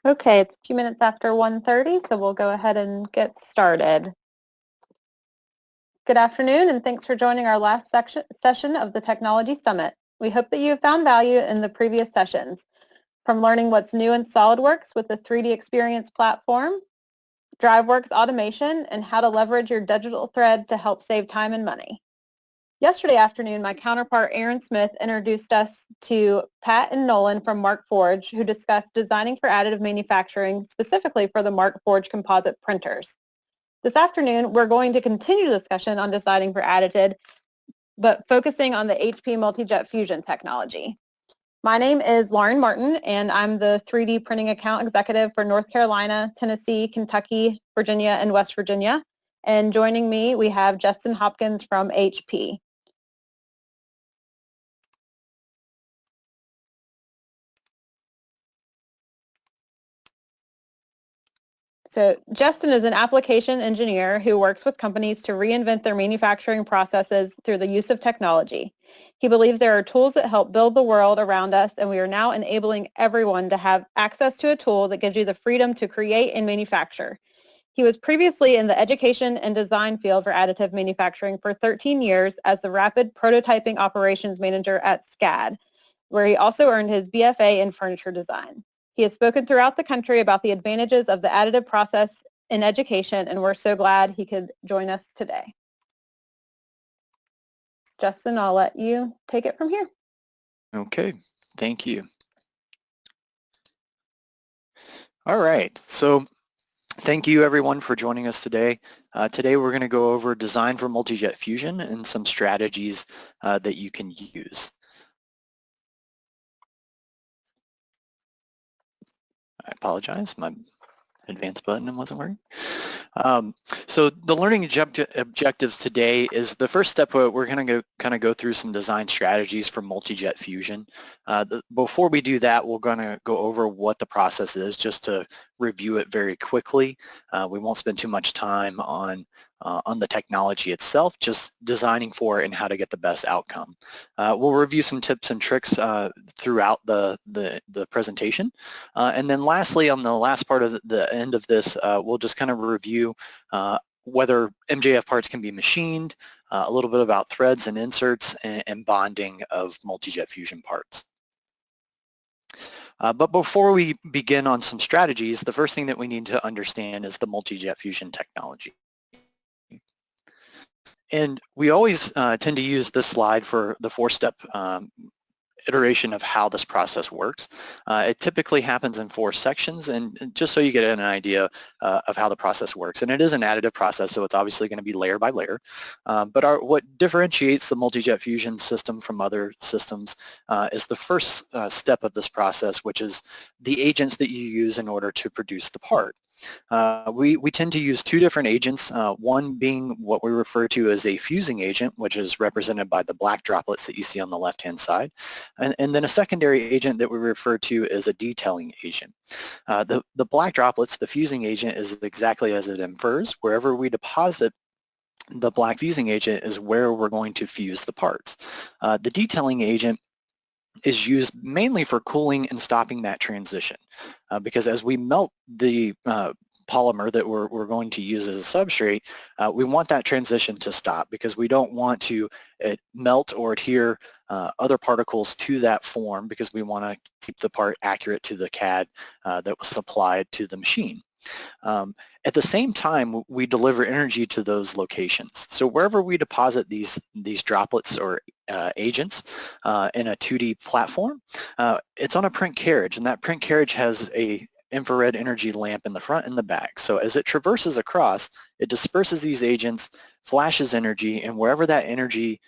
Okay, it's a few minutes after 1:30, so we'll go ahead and get started. Good afternoon, and thanks for joining our last session of the Technology Summit. We hope that you have found value in the previous sessions, from learning what's new in SOLIDWORKS with the 3D Experience platform, DriveWorks automation, and how to leverage your digital thread to help save time and money. Yesterday afternoon, my counterpart Aaron Smith introduced us to Pat and Nolan from Markforged, who discussed designing for additive manufacturing, specifically for the Markforged composite printers. This afternoon, we're going to continue the discussion on designing for additive, but focusing on the HP multi-jet fusion technology. My name is Lauren Martin, and I'm the 3D printing account executive for North Carolina, Tennessee, Kentucky, Virginia, and West Virginia. And joining me, we have Justin Hopkins from HP. So Justin is an application engineer who works with companies to reinvent their manufacturing processes through the use of technology. He believes there are tools that help build the world around us, and we are now enabling everyone to have access to a tool that gives you the freedom to create and manufacture. He was previously in the education and design field for additive manufacturing for 13 years as the rapid prototyping operations manager at SCAD, where he also earned his BFA in furniture design. He has spoken throughout the country about the advantages of the additive process in education, and we're so glad he could join us today. Justin, I'll let you take it from here. Okay, thank you. All right, so thank you everyone for joining us today. Today we're going to go over design for multi-jet fusion and some strategies that you can use. I apologize, my advanced button wasn't working. So the learning objectives today is the first step. We're going to kind of go through some design strategies for multi-jet fusion. Before we do that, we're going to go over what the process is, just to review it very quickly. We won't spend too much time on the technology itself, just designing for it and how to get the best outcome. We'll review some tips and tricks throughout the presentation. And then lastly, on the last part of the end of this, we'll just kind of review whether MJF parts can be machined, a little bit about threads and inserts, and bonding of multi-jet fusion parts. But before we begin on some strategies, the first thing that we need to understand is the multi-jet fusion technology. And we always tend to use this slide for the four-step iteration of how this process works. It typically happens in 4 sections, and just so you get an idea of how the process works. And it is an additive process, so it's obviously going to be layer by layer. But what differentiates the multi-jet fusion system from other systems is the first step of this process, which is the agents that you use in order to produce the part. We tend to use 2 different agents, one being what we refer to as a fusing agent, which is represented by the black droplets that you see on the left-hand side, and then a secondary agent that we refer to as a detailing agent. The black droplets, the fusing agent, is exactly as it infers. Wherever we deposit the black fusing agent is where we're going to fuse the parts. The detailing agent is used mainly for cooling and stopping that transition, because as we melt the polymer that we're going to use as a substrate, we want that transition to stop, because we don't want to melt or adhere other particles to that form, because we want to keep the part accurate to the CAD that was supplied to the machine. At the same time, we deliver energy to those locations. So wherever we deposit these droplets or agents in a 2D platform, it's on a print carriage, and that print carriage has a infrared energy lamp in the front and the back. So as it traverses across, it disperses these agents, flashes energy, and wherever that energy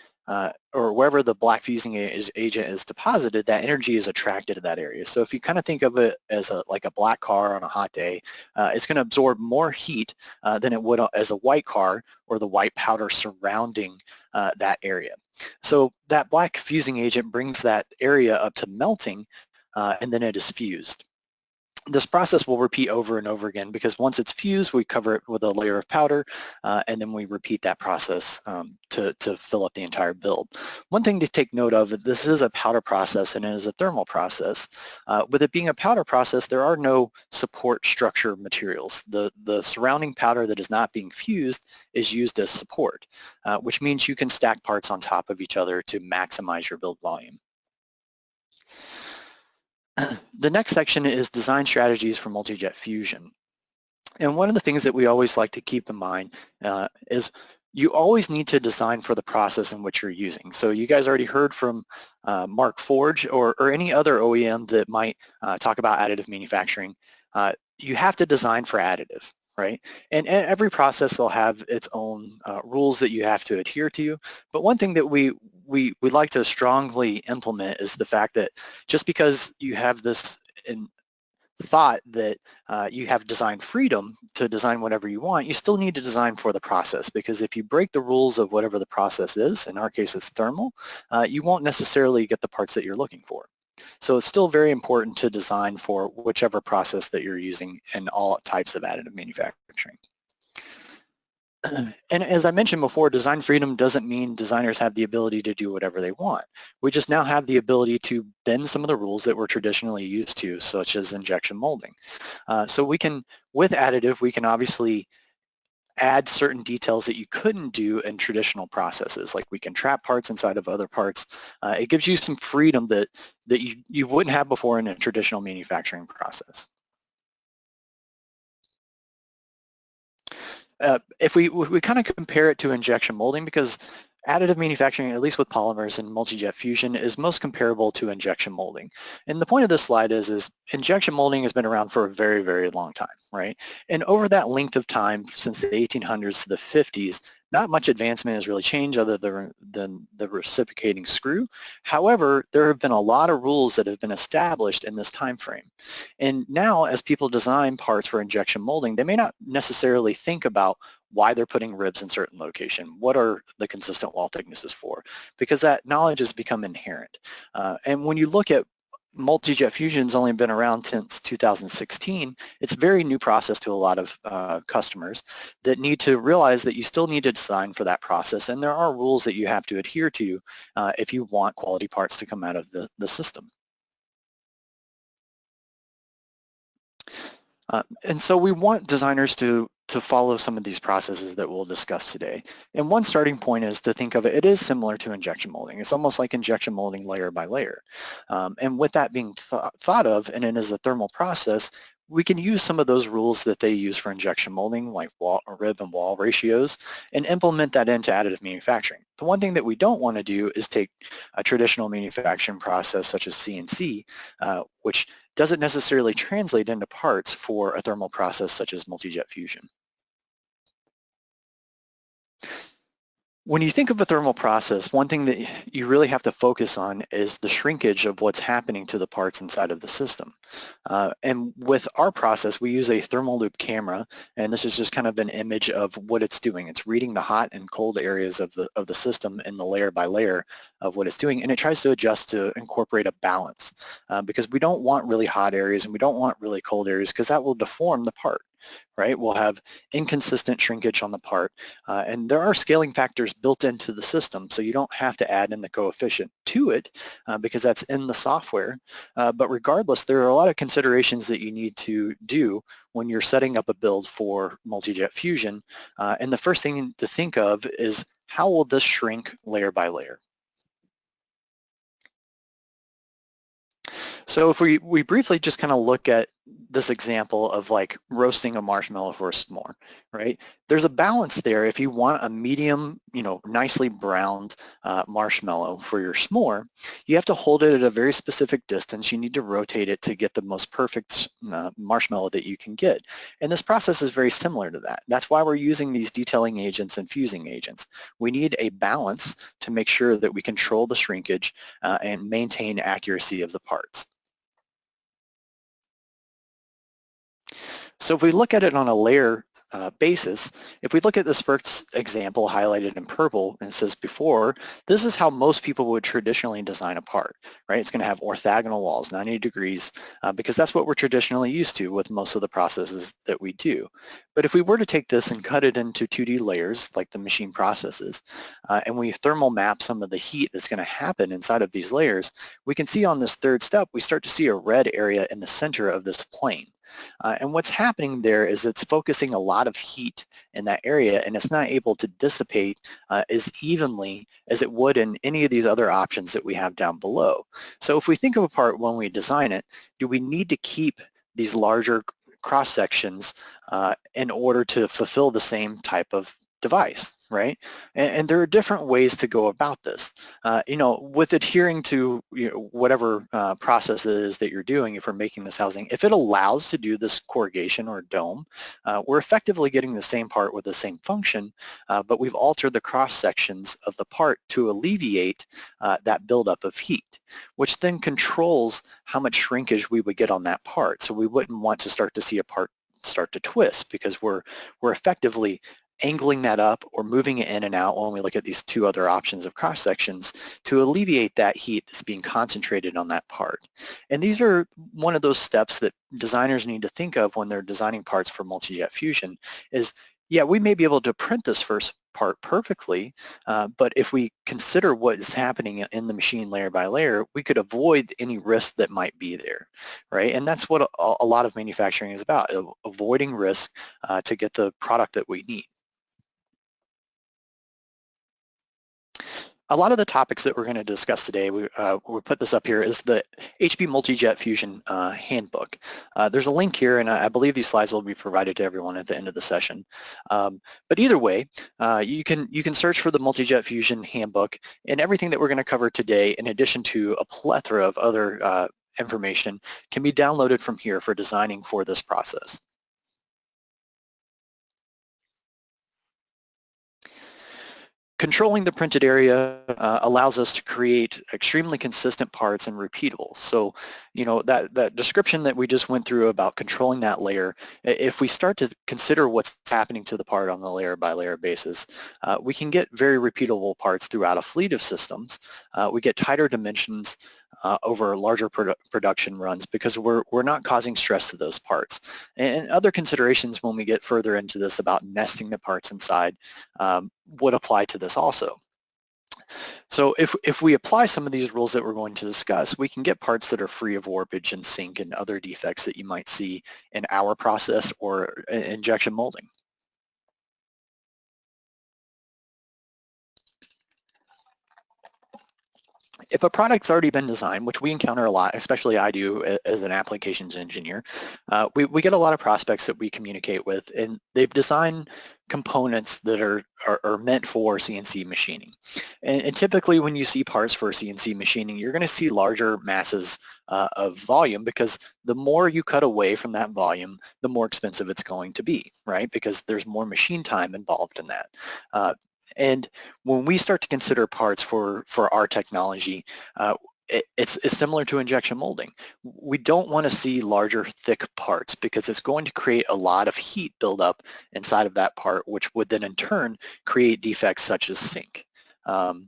or wherever the black fusing agent is deposited, that energy is attracted to that area. So if you kind of think of it as like a black car on a hot day, it's going to absorb more heat than it would as a white car or the white powder surrounding that area. So that black fusing agent brings that area up to melting, and then it is fused. This process will repeat over and over again because once it's fused, we cover it with a layer of powder, and then we repeat that process to fill up the entire build. One thing to take note of, this is a powder process and it is a thermal process. With it being a powder process, there are no support structure materials. The surrounding powder that is not being fused is used as support, which means you can stack parts on top of each other to maximize your build volume. The next section is design strategies for multi-jet fusion. And one of the things that we always like to keep in mind is you always need to design for the process in which you're using. So you guys already heard from Mark Forge or any other OEM that might talk about additive manufacturing. You have to design for additive, right? And every process will have its own rules that you have to adhere to. But one thing that we like to strongly implement is the fact that just because you have this thought that you have design freedom to design whatever you want, you still need to design for the process, because if you break the rules of whatever the process is, in our case it's thermal, you won't necessarily get the parts that you're looking for. So it's still very important to design for whichever process that you're using in all types of additive manufacturing. And as I mentioned before, design freedom doesn't mean designers have the ability to do whatever they want. We just now have the ability to bend some of the rules that we're traditionally used to, such as injection molding. So we can, with additive, we can obviously add certain details that you couldn't do in traditional processes, like we can trap parts inside of other parts. It gives you some freedom that you wouldn't have before in a traditional manufacturing process. If we kind of compare it to injection molding, because additive manufacturing, at least with polymers and multi-jet fusion, is most comparable to injection molding. And the point of this slide is injection molding has been around for a very, very long time, right? And over that length of time, since the 1800s to the 50s, not much advancement has really changed other than the reciprocating screw. However, there have been a lot of rules that have been established in this time frame. And now, as people design parts for injection molding, they may not necessarily think about why they're putting ribs in certain location. What are the consistent wall thicknesses for? Because that knowledge has become inherent. And when you look at multi-jet fusion's only been around since 2016. It's a very new process to a lot of customers that need to realize that you still need to design for that process, and there are rules that you have to adhere to if you want quality parts to come out of the system. And so we want designers to follow some of these processes that we'll discuss today. And one starting point is to think of it, it is similar to injection molding. It's almost like injection molding layer by layer. And with that being thought of, and it is a thermal process, we can use some of those rules that they use for injection molding, like rib and wall ratios, and implement that into additive manufacturing. The one thing that we don't want to do is take a traditional manufacturing process such as CNC, which doesn't necessarily translate into parts for a thermal process such as multi-jet fusion. When you think of a thermal process, one thing that you really have to focus on is the shrinkage of what's happening to the parts inside of the system. And with our process, we use a thermal loop camera, and this is just kind of an image of what it's doing. It's reading the hot and cold areas of the system in the layer by layer of what it's doing, and it tries to adjust to incorporate a balance because we don't want really hot areas and we don't want really cold areas because that will deform the part. Right? We'll have inconsistent shrinkage on the part, and there are scaling factors built into the system, so you don't have to add in the coefficient to it because that's in the software. But regardless, there are a lot of considerations that you need to do when you're setting up a build for multi-jet fusion, and the first thing to think of is how will this shrink layer by layer? So if we briefly just kind of look at this example of like roasting a marshmallow for a s'more, right? There's a balance there. If you want a medium, nicely browned marshmallow for your s'more, you have to hold it at a very specific distance. You need to rotate it to get the most perfect marshmallow that you can get. And this process is very similar to that. That's why we're using these detailing agents and fusing agents. We need a balance to make sure that we control the shrinkage and maintain accuracy of the parts. So if we look at it on a layer basis, if we look at this first example highlighted in purple, and it says before, this is how most people would traditionally design a part, right? It's going to have orthogonal walls, 90 degrees, because that's what we're traditionally used to with most of the processes that we do. But if we were to take this and cut it into 2D layers, like the machine processes, and we thermal map some of the heat that's going to happen inside of these layers, we can see on this third step, we start to see a red area in the center of this plane. And what's happening there is it's focusing a lot of heat in that area, and it's not able to dissipate as evenly as it would in any of these other options that we have down below. So if we think of a part when we design it, do we need to keep these larger cross sections in order to fulfill the same type of device, right? And there are different ways to go about this. With adhering to whatever process it is that you're doing, if we're making this housing, if it allows to do this corrugation or dome, we're effectively getting the same part with the same function, but we've altered the cross sections of the part to alleviate that buildup of heat, which then controls how much shrinkage we would get on that part. So we wouldn't want to start to see a part start to twist, because we're effectively angling that up or moving it in and out when we look at these two other options of cross sections to alleviate that heat that's being concentrated on that part. And these are one of those steps that designers need to think of when they're designing parts for multi-jet fusion is, yeah, we may be able to print this first part perfectly, but if we consider what is happening in the machine layer by layer, we could avoid any risk that might be there, right? And that's what a lot of manufacturing is about, avoiding risk to get the product that we need. A lot of the topics that we're going to discuss today, we put this up here, is the HP Multi-Jet Fusion handbook. There's a link here, and I believe these slides will be provided to everyone at the end of the session. But either way, you can search for the Multi-Jet Fusion handbook, and everything that we're going to cover today, in addition to a plethora of other information, can be downloaded from here for designing for this process. Controlling the printed area allows us to create extremely consistent parts and repeatable. So, that description that we just went through about controlling that layer, if we start to consider what's happening to the part on the layer by layer basis, we can get very repeatable parts throughout a fleet of systems. We get tighter dimensions over larger production runs because we're not causing stress to those parts. And other considerations when we get further into this about nesting the parts inside would apply to this also. So if we apply some of these rules that we're going to discuss, we can get parts that are free of warpage and sink and other defects that you might see in our process or injection molding. If a product's already been designed, which we encounter a lot, especially I do as an applications engineer, we get a lot of prospects that we communicate with, and they've designed components that are meant for CNC machining. And typically when you see parts for CNC machining, you're going to see larger masses of volume, because the more you cut away from that volume, the more expensive it's going to be, right? Because there's more machine time involved in that. And when we start to consider parts for our technology, it's similar to injection molding. We don't want to see larger, thick parts, because it's going to create a lot of heat buildup inside of that part, which would then in turn create defects such as sink. And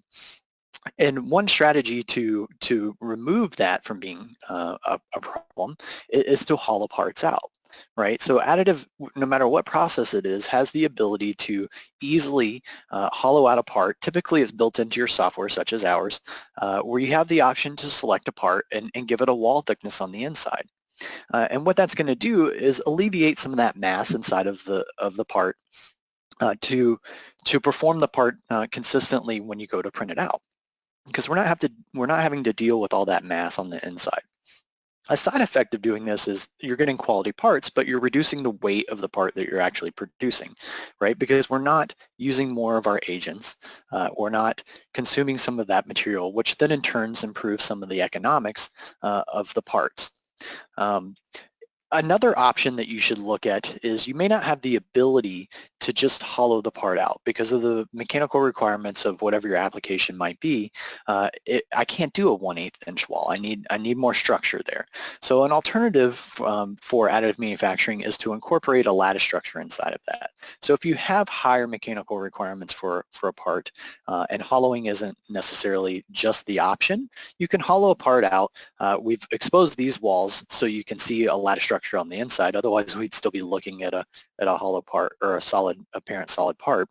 one strategy to remove that from being a problem is to hollow parts out. Right, so additive, no matter what process it is, has the ability to easily hollow out a part. Typically it's built into your software, such as ours, where you have the option to select a part and give it a wall thickness on the inside. And what that's going to do is alleviate some of that mass inside of the part to perform the part consistently when you go to print it out, because we're not having to deal with all that mass on the inside. A side effect of doing this is you're getting quality parts, but you're reducing the weight of the part that you're actually producing, right? Because we're not using more of our agents. We're not consuming some of that material, which then in turn improves some of the economics of the parts. Another option that you should look at is you may not have the ability to just hollow the part out because of the mechanical requirements of whatever your application might be. I can't do a 1/8 inch wall. I need more structure there. So an alternative for additive manufacturing is to incorporate a lattice structure inside of that. So if you have higher mechanical requirements for a part and hollowing isn't necessarily just the option, you can hollow a part out. We've exposed these walls so you can see a lattice structure on the inside. Otherwise, we'd still be looking at a hollow part or a apparent solid part.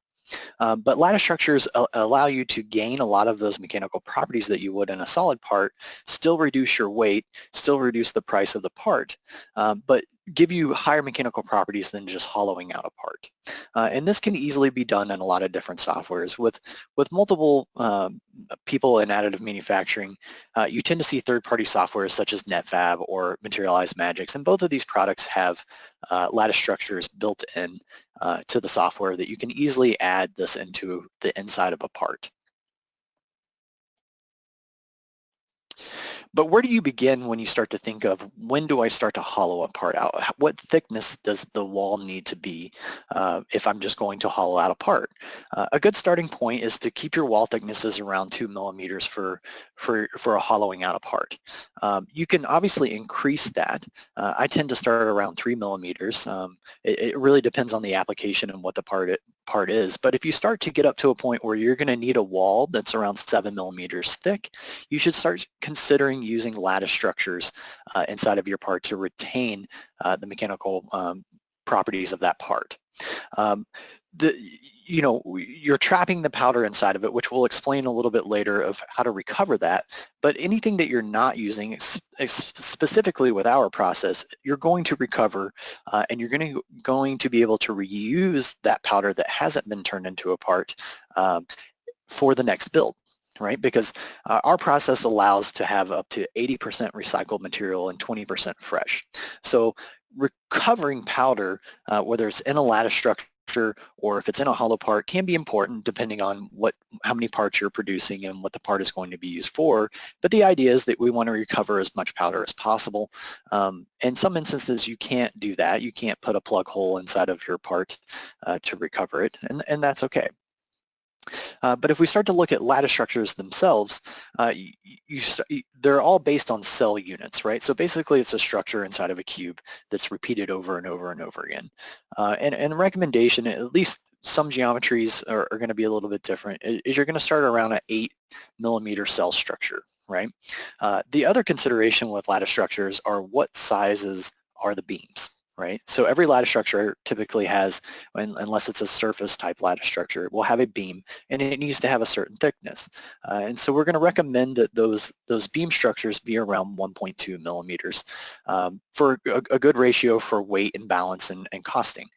But lattice structures allow you to gain a lot of those mechanical properties that you would in a solid part, still reduce your weight, still reduce the price of the part, but give you higher mechanical properties than just hollowing out a part. And this can easily be done in a lot of different softwares. With multiple people in additive manufacturing, you tend to see third-party softwares such as NetFab or Materialized Magics, and both of these products have lattice structures built in to the software that you can easily add this into the inside of a part. But where do you begin when you start to think of when do I start to hollow a part out? What thickness does the wall need to be if I'm just going to hollow out a part? A good starting point is to keep your wall thicknesses around 2 millimeters for a hollowing out a part. You can obviously increase that. I tend to start around 3 millimeters. It really depends on the application and what the part is. But if you start to get up to a point where you're going to need a wall that's around 7 millimeters thick, you should start considering using lattice structures inside of your part to retain the mechanical properties of that part. You're trapping the powder inside of it, which we'll explain a little bit later of how to recover that. But anything that you're not using, specifically with our process, you're going to recover and you're going to be able to reuse that powder that hasn't been turned into a part for the next build. Right? Because our process allows to have up to 80% recycled material and 20% fresh. So recovering powder, whether it's in a lattice structure or if it's in a hollow part, can be important depending on how many parts you're producing and what the part is going to be used for. But the idea is that we want to recover as much powder as possible. In some instances, you can't do that. You can't put a plug hole inside of your part to recover it, and that's okay. But if we start to look at lattice structures themselves, they're all based on cell units, right? So basically it's a structure inside of a cube that's repeated over and over and over again. And the recommendation, at least some geometries are going to be a little bit different, is you're going to start around an 8 millimeter cell structure, right? The other consideration with lattice structures are what sizes are the beams. Right? So every lattice structure typically has, unless it's a surface type lattice structure, will have a beam and it needs to have a certain thickness. And so we're going to recommend that those beam structures be around 1.2 millimeters for a good ratio for weight and balance and costing.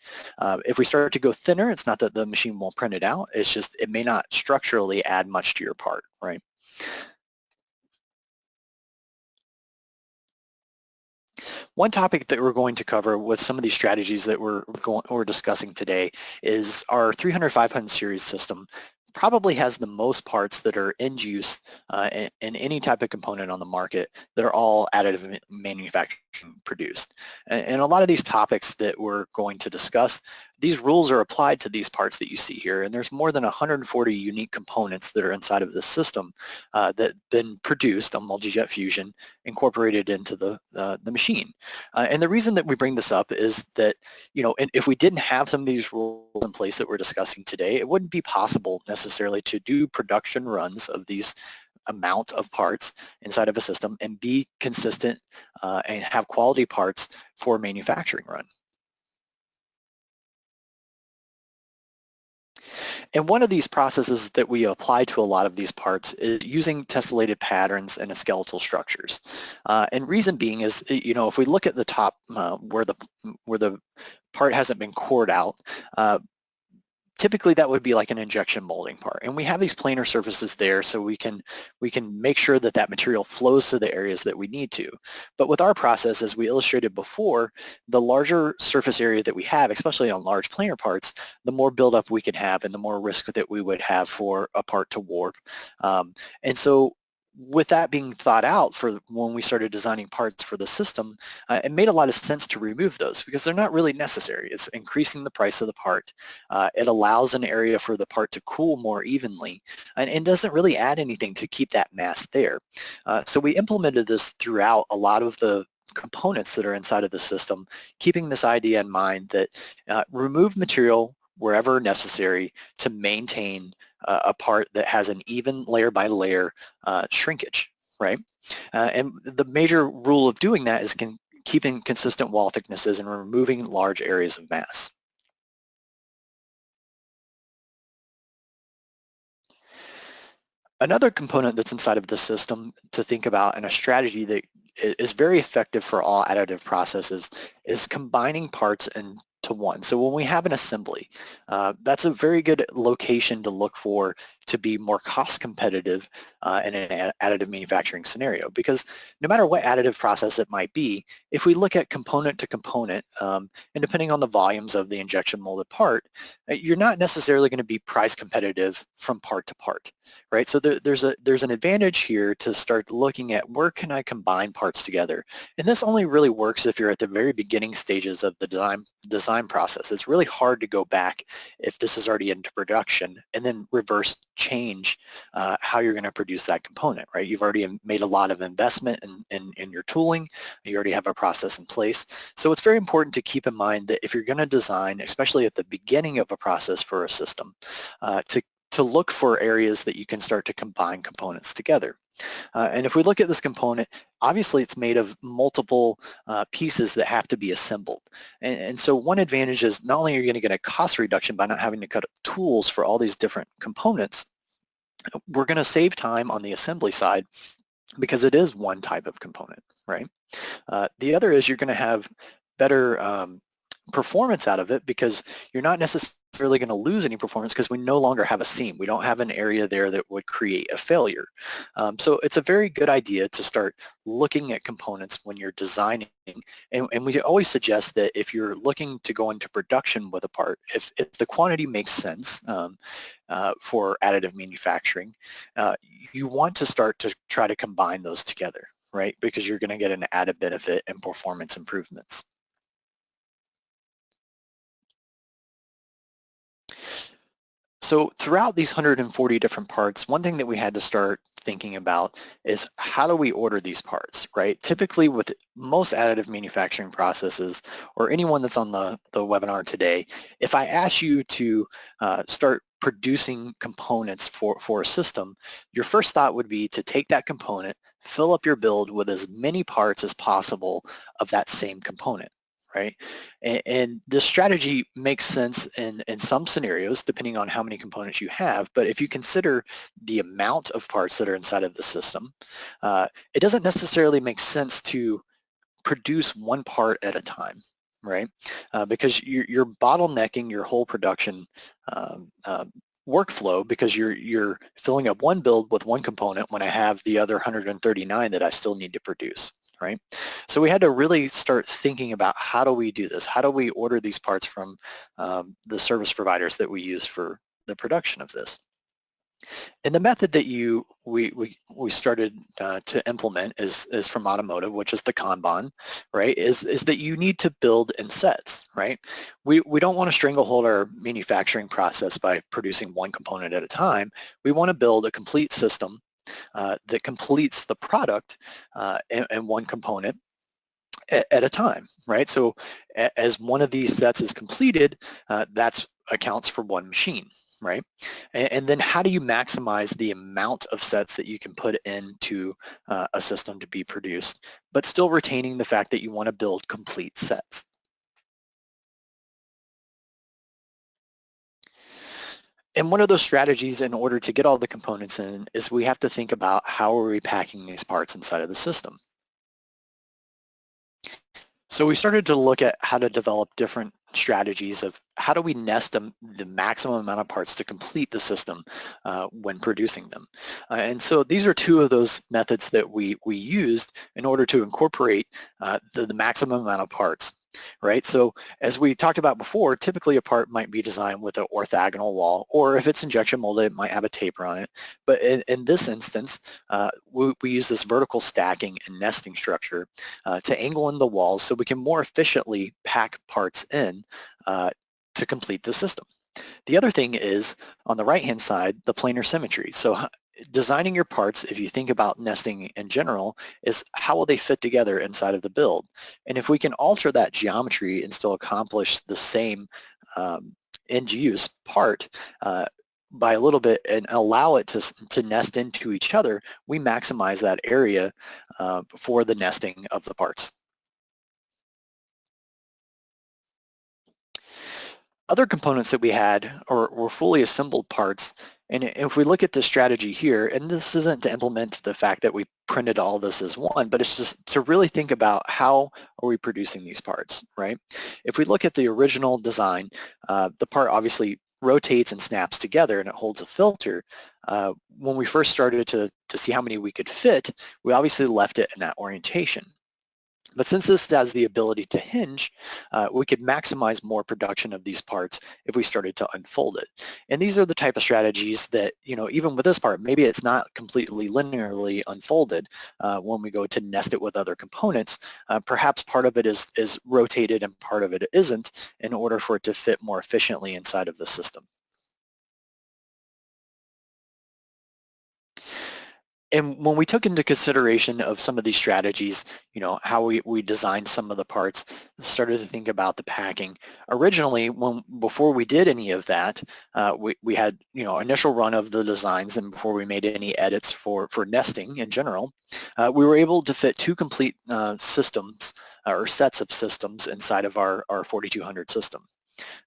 If we start to go thinner, it's not that the machine won't print it out, it's just it may not structurally add much to your part, right? One topic that we're going to cover with some of these strategies that we're discussing today is our 300-500 series system probably has the most parts that are end use in any type of component on the market that are all additive manufacturing produced. And a lot of these topics that we're going to discuss, these rules are applied to these parts that you see here, and there's more than 140 unique components that are inside of this system that have been produced on multi-jet fusion, incorporated into the machine. And the reason that we bring this up is that, if we didn't have some of these rules in place that we're discussing today, it wouldn't be possible necessarily to do production runs of these amount of parts inside of a system and be consistent and have quality parts for a manufacturing run. And one of these processes that we apply to a lot of these parts is using tessellated patterns and skeletal structures. And reason being is, if we look at the top where the part hasn't been cored out, typically that would be like an injection molding part. And we have these planar surfaces there so we can make sure that that material flows to the areas that we need to. But with our process, as we illustrated before, the larger surface area that we have, especially on large planar parts, the more buildup we can have and the more risk that we would have for a part to warp. And so with that being thought out for when we started designing parts for the system, it made a lot of sense to remove those because they're not really necessary. It's increasing the price of the part. It allows an area for the part to cool more evenly and doesn't really add anything to keep that mass there. So we implemented this throughout a lot of the components that are inside of the system, keeping this idea in mind that remove material wherever necessary to maintain a part that has an even layer by layer shrinkage, right? And the major rule of doing that is keeping consistent wall thicknesses and removing large areas of mass. Another component that's inside of the system to think about, and a strategy that is very effective for all additive processes, is combining parts into one. So when we have an assembly, that's a very good location to look for to be more cost competitive in an additive manufacturing scenario. Because no matter what additive process it might be, if we look at component to component, and depending on the volumes of the injection molded part, you're not necessarily going to be price competitive from part to part. Right, so there's an advantage here to start looking at where can I combine parts together, and this only really works if you're at the very beginning stages of the design process. It's really hard to go back if this is already into production and then reverse change how you're going to produce that component. Right, you've already made a lot of investment in your tooling. You already have a process in place, so it's very important to keep in mind that if you're going to design, especially at the beginning of a process for a system, to look for areas that you can start to combine components together. And if we look at this component, obviously it's made of multiple pieces that have to be assembled. And so one advantage is not only are you going to get a cost reduction by not having to cut tools for all these different components, we're going to save time on the assembly side because it is one type of component, right? The other is you're going to have better performance out of it because you're not necessarily going to lose any performance because we no longer have a seam. We don't have an area there that would create a failure. So it's a very good idea to start looking at components when you're designing. And we always suggest that if you're looking to go into production with a part, if the quantity makes sense for additive manufacturing, you want to start to try to combine those together, right? Because you're going to get an added benefit and performance improvements. So throughout these 140 different parts, one thing that we had to start thinking about is how do we order these parts, right? Typically with most additive manufacturing processes, or anyone that's on the webinar today, if I ask you to start producing components for a system, your first thought would be to take that component, fill up your build with as many parts as possible of that same component. Right? And this strategy makes sense in some scenarios, depending on how many components you have. But if you consider the amount of parts that are inside of the system, it doesn't necessarily make sense to produce one part at a time, right? Because you're bottlenecking your whole production workflow because you're filling up one build with one component when I have the other 139 that I still need to produce. Right? So we had to really start thinking about how do we do this? How do we order these parts from the service providers that we use for the production of this? And the method that we started to implement is from automotive, which is the Kanban, right? Is that you need to build in sets, right? We don't want to stranglehold our manufacturing process by producing one component at a time. We want to build a complete system that completes the product in one component at a time, right? So as one of these sets is completed, that accounts for one machine, right? And then how do you maximize the amount of sets that you can put into a system to be produced, but still retaining the fact that you want to build complete sets? And one of those strategies in order to get all the components in is we have to think about how are we packing these parts inside of the system. So we started to look at how to develop different strategies of how do we nest the maximum amount of parts to complete the system when producing them. And so these are two of those methods that we used in order to incorporate the maximum amount of parts. right? So as we talked about before, typically a part might be designed with an orthogonal wall, or if it's injection molded, it might have a taper on it. But in this instance, we use this vertical stacking and nesting structure to angle in the walls so we can more efficiently pack parts in to complete the system. The other thing is, on the right-hand side, the planar symmetry. So designing your parts, if you think about nesting in general, is how will they fit together inside of the build? And if we can alter that geometry and still accomplish the same end-use part by a little bit and allow it to nest into each other, we maximize that area for the nesting of the parts. Other components that we had were fully assembled parts, and if we look at the strategy here, and this isn't to implement the fact that we printed all this as one, but it's just to really think about how are we producing these parts, right? If we look at the original design, the part obviously rotates and snaps together and it holds a filter. When we first started to see how many we could fit, we obviously left it in that orientation. But since this has the ability to hinge, we could maximize more production of these parts if we started to unfold it. And these are the type of strategies that, even with this part, maybe it's not completely linearly unfolded when we go to nest it with other components. Perhaps part of it is rotated and part of it isn't in order for it to fit more efficiently inside of the system. And when we took into consideration of some of these strategies, how we designed some of the parts, started to think about the packing. Originally, before we did any of that, we had, initial run of the designs, and before we made any edits for nesting in general, we were able to fit two complete systems or sets of systems inside of our 4200 system.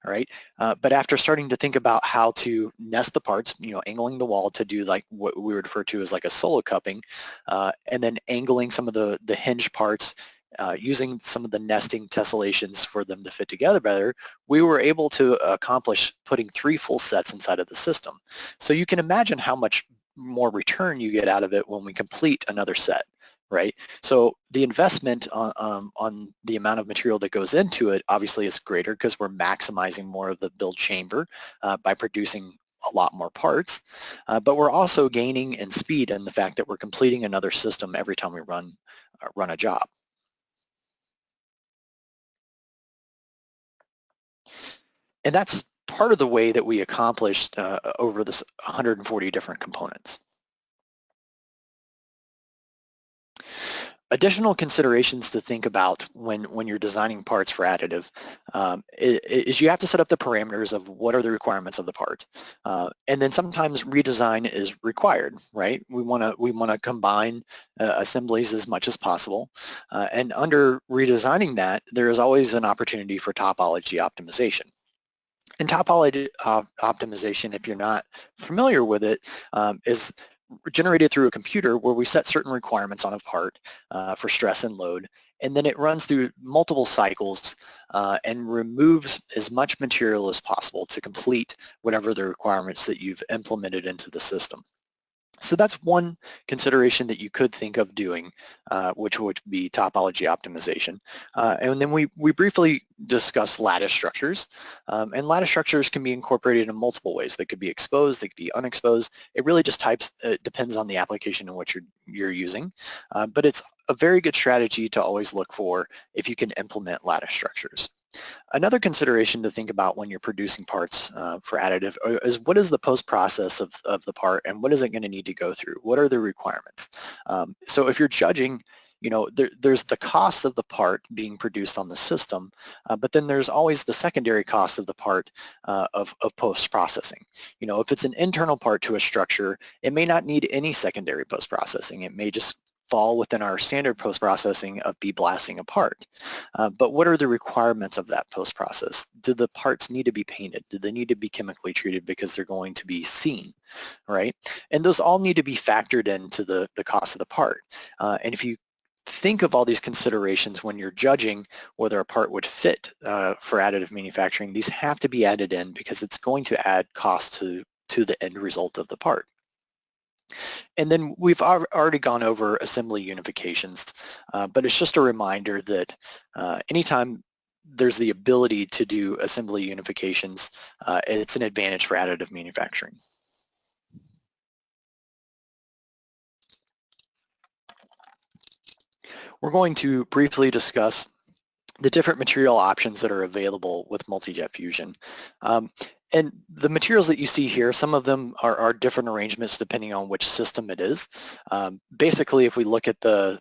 All right, but after starting to think about how to nest the parts, angling the wall to do like what we would refer to as like a solo cupping, and then angling some of the hinge parts, using some of the nesting tessellations for them to fit together better, we were able to accomplish putting 3 full sets inside of the system. So you can imagine how much more return you get out of it when we complete another set. Right? So the investment on the amount of material that goes into it obviously is greater because we're maximizing more of the build chamber by producing a lot more parts, but we're also gaining in speed in the fact that we're completing another system every time we run a job. And that's part of the way that we accomplished over this 140 different components. Additional considerations to think about when you're designing parts for additive is you have to set up the parameters of what are the requirements of the part, and then sometimes redesign is required. Right? We want to combine assemblies as much as possible, and under redesigning that, there is always an opportunity for topology optimization. And topology optimization, if you're not familiar with it, is generated through a computer where we set certain requirements on a part for stress and load, and then it runs through multiple cycles and removes as much material as possible to complete whatever the requirements that you've implemented into the system. So that's one consideration that you could think of doing, which would be topology optimization. And then we briefly discussed lattice structures. And lattice structures can be incorporated in multiple ways. They could be exposed, they could be unexposed. It really just depends on the application in which you're using. But it's a very good strategy to always look for if you can implement lattice structures. Another consideration to think about when you're producing parts for additive is what is the post-process of the part and what is it going to need to go through? What are the requirements? So if you're judging, there's the cost of the part being produced on the system, but then there's always the secondary cost of the part of post-processing. If it's an internal part to a structure, it may not need any secondary post-processing. It may just fall within our standard post-processing of blasting a part. But what are the requirements of that post-process? Do the parts need to be painted? Do they need to be chemically treated because they're going to be seen, right? And those all need to be factored into the cost of the part. And if you think of all these considerations when you're judging whether a part would fit for additive manufacturing, these have to be added in because it's going to add cost to the end result of the part. And then we've already gone over assembly unifications, but it's just a reminder that anytime there's the ability to do assembly unifications. It's an advantage for additive manufacturing. We're going to briefly discuss the different material options that are available with multi-jet fusion. And the materials that you see here, some of them are different arrangements depending on which system it is. Basically, if we look at the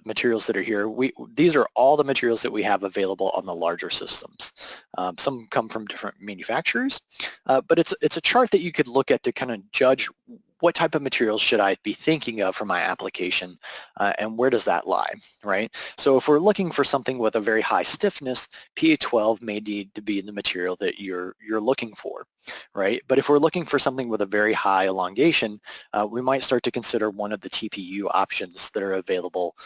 materials that are here, these are all the materials that we have available on the larger systems. Some come from different manufacturers, but it's a chart that you could look at to kind of judge what type of materials should I be thinking of for my application, and where does that lie, right? So if we're looking for something with a very high stiffness, PA12 may need to be in the material that you're looking for, right? But if we're looking for something with a very high elongation, we might start to consider one of the TPU options that are available,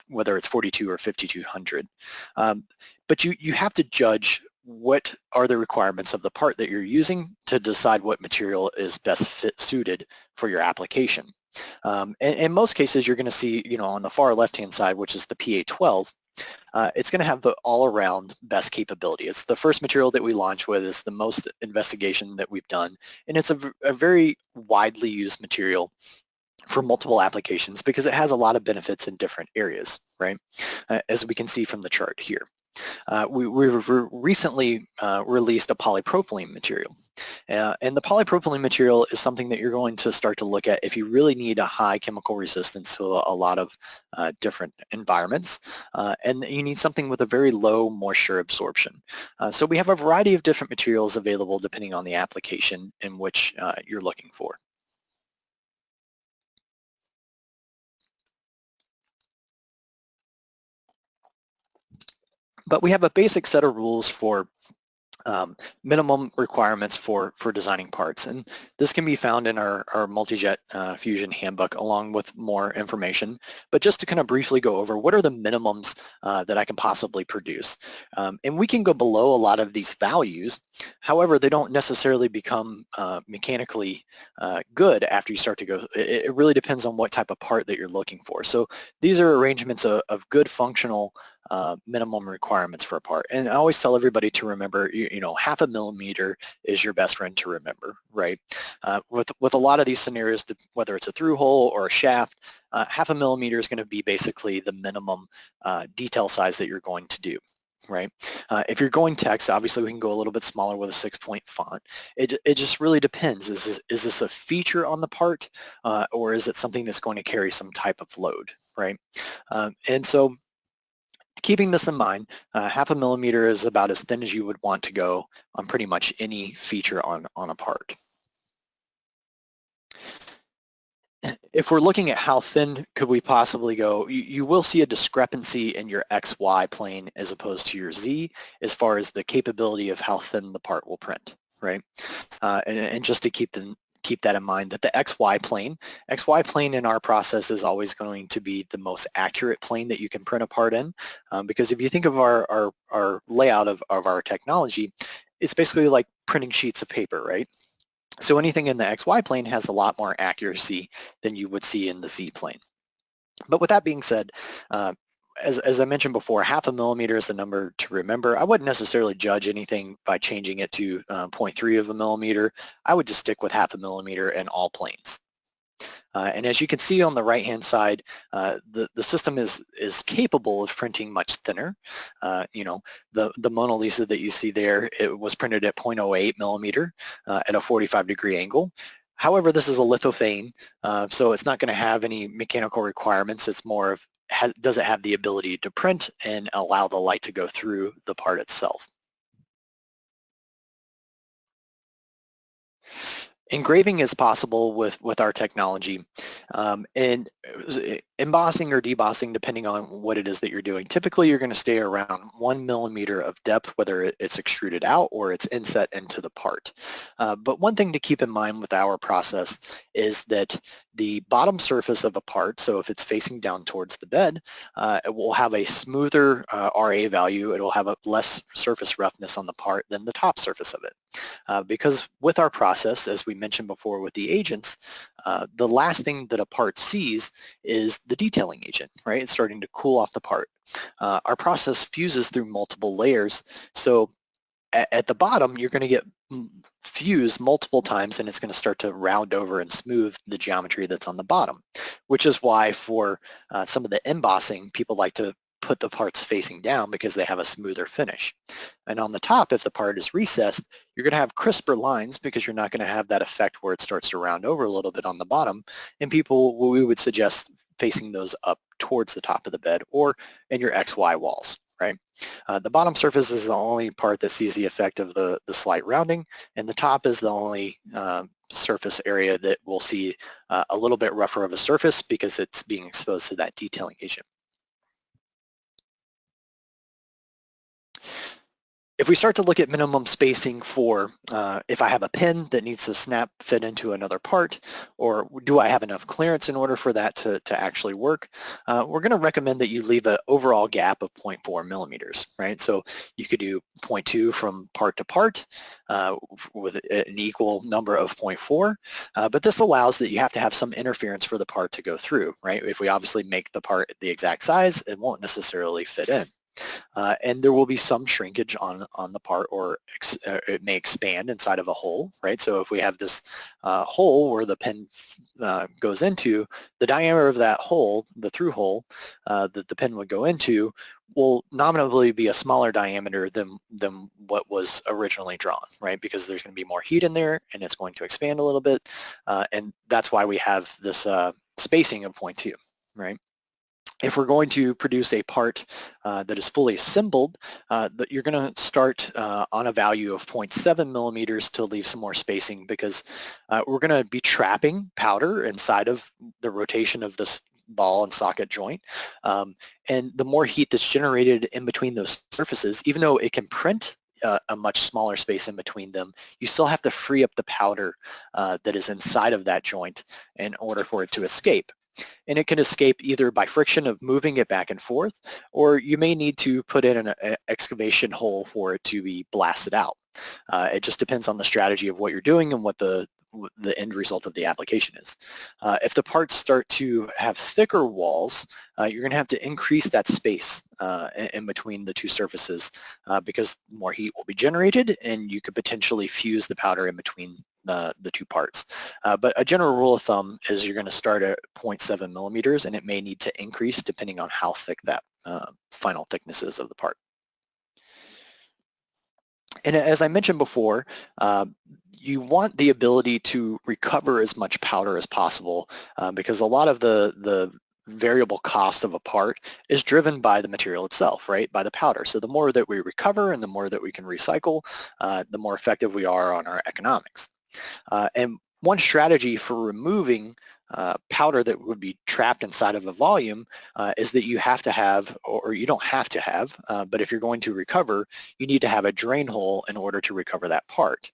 whether it's 42 or 5200. But you have to judge what are the requirements of the part that you're using to decide what material is best suited for your application. And in most cases, you're going to see, on the far left-hand side, which is the PA12, it's going to have the all-around best capability. It's the first material that we launch with. It's the most investigation that we've done, and it's a very widely used material for multiple applications because it has a lot of benefits in different areas, right? As we can see from the chart here. We recently released a polypropylene material. And the polypropylene material is something that you're going to start to look at if you really need a high chemical resistance to a lot of different environments. And you need something with a very low moisture absorption. So we have a variety of different materials available depending on the application in which you're looking for. But we have a basic set of rules for minimum requirements for designing parts. And this can be found in our multi-jet fusion handbook along with more information. But just to kind of briefly go over, what are the minimums that I can possibly produce? And we can go below a lot of these values. However, they don't necessarily become mechanically good after you start to go. It really depends on what type of part that you're looking for. So these are arrangements of good functional minimum requirements for a part. And I always tell everybody to remember, half a millimeter is your best friend to remember, right? With a lot of these scenarios, whether it's a through hole or a shaft, half a millimeter is going to be basically the minimum detail size that you're going to do. Right. If you're going text, obviously we can go a little bit smaller with a 6-point font. It just really depends. Is this a feature on the part, or is it something that's going to carry some type of load, right? And so keeping this in mind, half a millimeter is about as thin as you would want to go on pretty much any feature on a part. If we're looking at how thin could we possibly go, you will see a discrepancy in your XY plane as opposed to your Z as far as the capability of how thin the part will print, right? And just to keep that in mind, that the XY plane in our process is always going to be the most accurate plane that you can print a part in, because if you think of our layout of our technology, it's basically like printing sheets of paper, right? So anything in the XY plane has a lot more accuracy than you would see in the Z plane. But with that being said, as I mentioned before, half a millimeter is the number to remember. I wouldn't necessarily judge anything by changing it to 0.3 of a millimeter. I would just stick with half a millimeter in all planes. And as you can see on the right-hand side, the system is capable of printing much thinner. The Mona Lisa that you see there, it was printed at 0.08 millimeter at a 45-degree angle. However, this is a lithophane, so it's not going to have any mechanical requirements. It's more of, does it have the ability to print and allow the light to go through the part itself? Engraving is possible with our technology, and embossing or debossing, depending on what it is that you're doing. Typically, you're going to stay around 1 millimeter of depth, whether it's extruded out or it's inset into the part. But one thing to keep in mind with our process is that the bottom surface of a part, so if it's facing down towards the bed, it will have a smoother RA value. It will have a less surface roughness on the part than the top surface of it. Because with our process, as we mentioned before with the agents, the last thing that a part sees is the detailing agent, right? It's starting to cool off the part. Our process fuses through multiple layers, so at the bottom, you're going to get fused multiple times, and it's going to start to round over and smooth the geometry that's on the bottom, which is why for some of the embossing, people like to put the parts facing down because they have a smoother finish. And on the top, if the part is recessed, you're going to have crisper lines because you're not going to have that effect where it starts to round over a little bit on the bottom. And we would suggest facing those up towards the top of the bed or in your XY walls, right? The bottom surface is the only part that sees the effect of the slight rounding, and the top is the only surface area that will see a little bit rougher of a surface because it's being exposed to that detailing agent. If we start to look at minimum spacing for if I have a pin that needs to snap fit into another part, or do I have enough clearance in order for that to actually work, we're going to recommend that you leave an overall gap of 0.4 millimeters, right? So you could do 0.2 from part to part with an equal number of 0.4, but this allows that you have to have some interference for the part to go through, right? If we obviously make the part the exact size, it won't necessarily fit in. And there will be some shrinkage on the part, or it may expand inside of a hole, right? So if we have this hole where the pen goes into, the diameter of that hole, the through hole that the pen would go into, will nominally be a smaller diameter than what was originally drawn, right? Because there's going to be more heat in there and it's going to expand a little bit. And that's why we have this spacing of 0.2, right? If we're going to produce a part that is fully assembled, you're going to start on a value of 0.7 millimeters to leave some more spacing, because we're going to be trapping powder inside of the rotation of this ball and socket joint. And the more heat that's generated in between those surfaces, even though it can print a much smaller space in between them, you still have to free up the powder that is inside of that joint in order for it to escape. And it can escape either by friction of moving it back and forth, or you may need to put in an excavation hole for it to be blasted out. It just depends on the strategy of what you're doing and what the end result of the application is. If the parts start to have thicker walls, you're going to have to increase that space in between the two surfaces because more heat will be generated, and you could potentially fuse the powder in between the two parts. But a general rule of thumb is you're going to start at 0.7 millimeters, and it may need to increase depending on how thick that final thickness is of the part. And as I mentioned before, you want the ability to recover as much powder as possible because a lot of the variable cost of a part is driven by the material itself, right? By the powder. So the more that we recover and the more that we can recycle, the more effective we are on our economics. And one strategy for removing powder that would be trapped inside of a volume is that you have to have, or you don't have to have, but if you're going to recover, you need to have a drain hole in order to recover that part.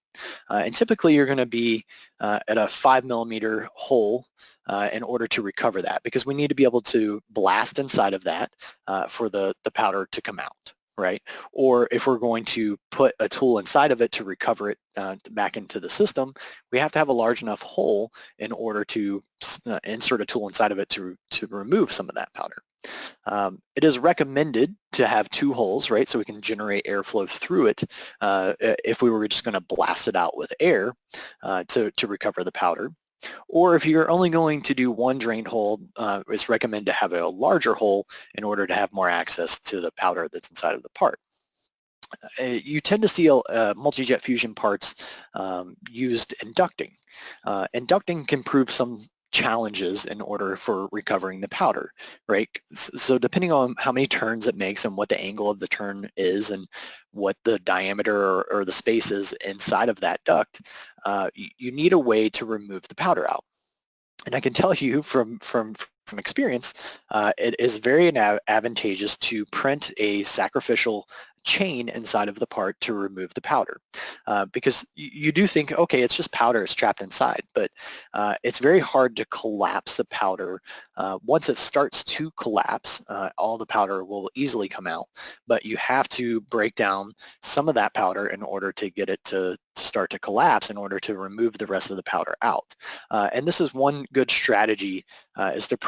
And typically you're going to be at a 5 millimeter hole in order to recover that, because we need to be able to blast inside of that for the powder to come out, right? Or if we're going to put a tool inside of it to recover it back into the system, we have to have a large enough hole in order to insert a tool inside of it to remove some of that powder. It is recommended to have 2 holes, right, so we can generate airflow through it if we were just going to blast it out with air to recover the powder. Or if you're only going to do 1 drain hole, it's recommended to have a larger hole in order to have more access to the powder that's inside of the part. You tend to see multi-jet fusion parts used in ducting. And ducting can prove some challenges in order for recovering the powder, right? So depending on how many turns it makes and what the angle of the turn is and what the diameter or the space is inside of that duct, you need a way to remove the powder out. And I can tell you from experience, it is very advantageous to print a sacrificial chain inside of the part to remove the powder. Because you do think, okay, it's just powder, it's trapped inside, but it's very hard to collapse the powder. Once it starts to collapse, all the powder will easily come out, but you have to break down some of that powder in order to get it to start to collapse in order to remove the rest of the powder out. And this is one good strategy, is to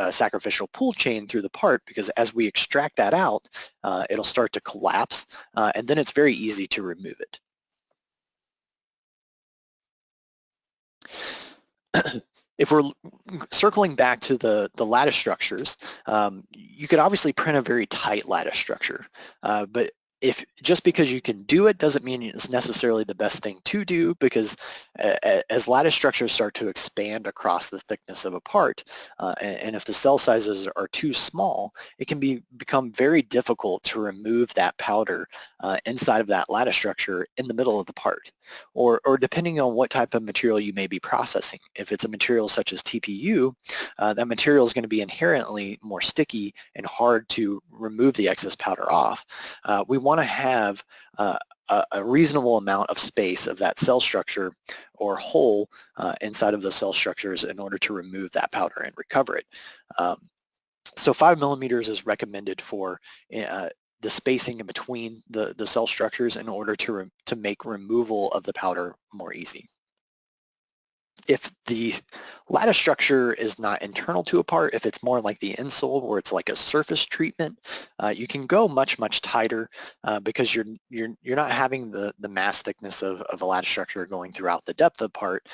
sacrificial pull chain through the part, because as we extract that out, it'll start to collapse, and then it's very easy to remove it. If we're circling back to the lattice structures, you could obviously print a very tight lattice structure, but just because you can do it doesn't mean it's necessarily the best thing to do, because as lattice structures start to expand across the thickness of a part, and if the cell sizes are too small, it can become very difficult to remove that powder inside of that lattice structure in the middle of the part. Or depending on what type of material you may be processing. If it's a material such as TPU, that material is going to be inherently more sticky and hard to remove the excess powder off. We want to have a reasonable amount of space of that cell structure or hole inside of the cell structures in order to remove that powder and recover it. So 5 millimeters is recommended for the spacing in between the cell structures in order to make removal of the powder more easy. If the lattice structure is not internal to a part, if it's more like the insole where it's like a surface treatment, you can go much tighter because you're not having the mass thickness of a lattice structure going throughout the depth of the part.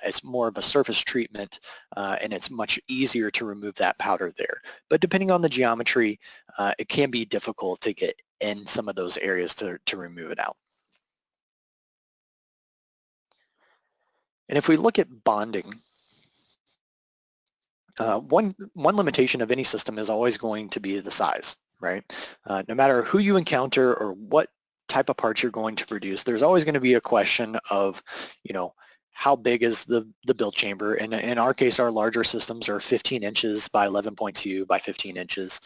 It's more of a surface treatment, and it's much easier to remove that powder there. But depending on the geometry, it can be difficult to get in some of those areas to remove it out. And if we look at bonding, one limitation of any system is always going to be the size, right? No matter who you encounter or what type of parts you're going to produce, there's always going to be a question of, how big is the build chamber? And in our case, our larger systems are 15 inches by 11.2 by 15 inches.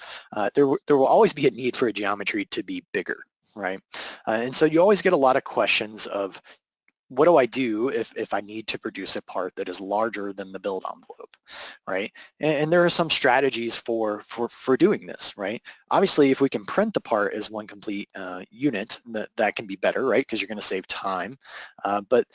There will always be a need for a geometry to be bigger, right? And so you always get a lot of questions of, what do I do if I need to produce a part that is larger than the build envelope, right? And there are some strategies for doing this, right? Obviously, if we can print the part as one complete unit, that can be better, right? Because you're going to save time. But